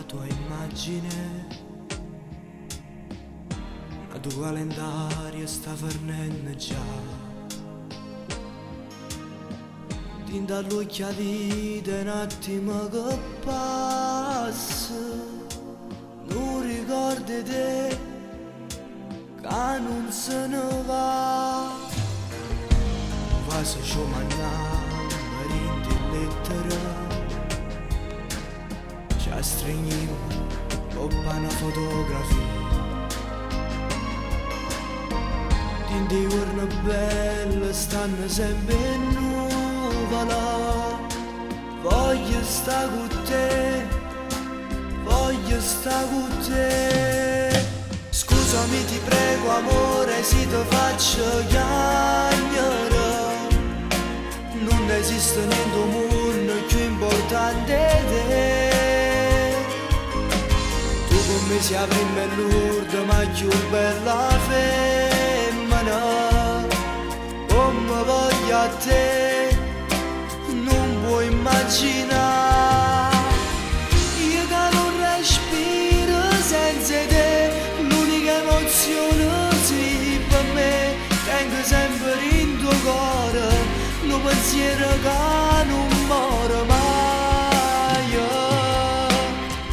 tua immagine, la tua calendario sta fornendo già. Tin dall'occhialita un attimo che passa, non ricordi te che non se ne va. Quasi ci mangiamo in lettere, ci stringiamo con una fotografia. Tinti giorni belli stanno sempre nuvola. Voglio sta con te, voglio sta con te. Scusami ti prego amore se ti faccio chiamare. Non esiste niente al mondo più importante di te. Tu con me sei la prima e l'ultima ma più bella femmina. Come voglio a te non puoi immaginare. Io che non respiro senza te, l'unica emozione sei per me. Tengo sempre in tuo cuore un pensiero che non muore mai.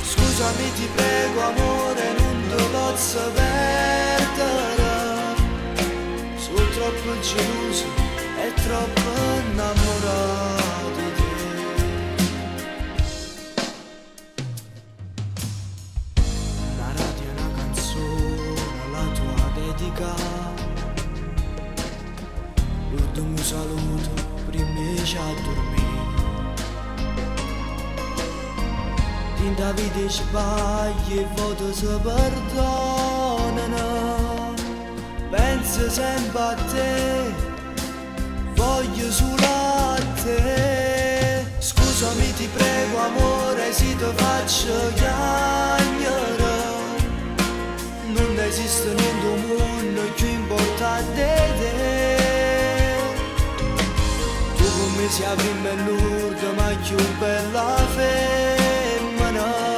Scusami ti prego amore, non ti posso perdere. Sono troppo geloso e troppo innamorato di te. La radio è una canzone, la tua dedica. L'ultimo saluto prima ci a dormire. Tinta vita sbagli e voto si perdonano. Penso sempre a te, voglio solo a te. Scusami ti prego amore se ti faccio chiamare. Non esiste niente al mondo più importante di te. Tu con me sei la prima e l'ultima ma più bella femmina.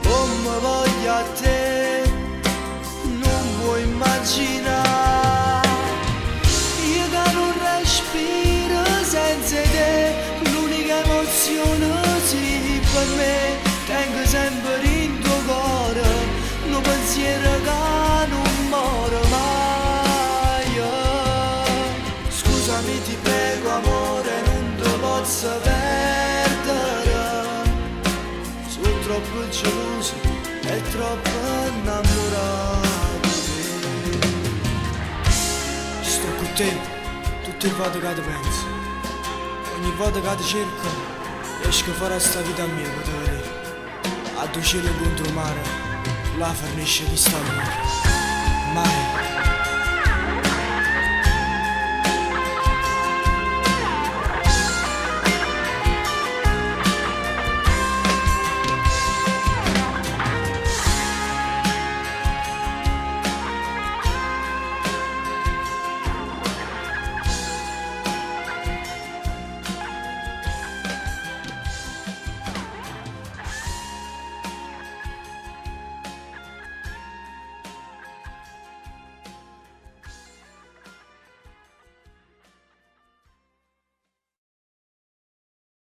Come voglio a te non puoi immaginare. Io che non respiro senza te, l'unica emozione sei per me. Tengo sempre in tuo cuore un pensiero che non muore mai. Scusami ti prego amore, non ti posso perdere. Sono troppo geloso e troppo innamorato di te. Sto con te tutte le volte che ti penso. Ogni volta che ti cerco riesco a fare sta vita mia per te vedere. A due cieli contro mare, la fornisce di sta amore. Mare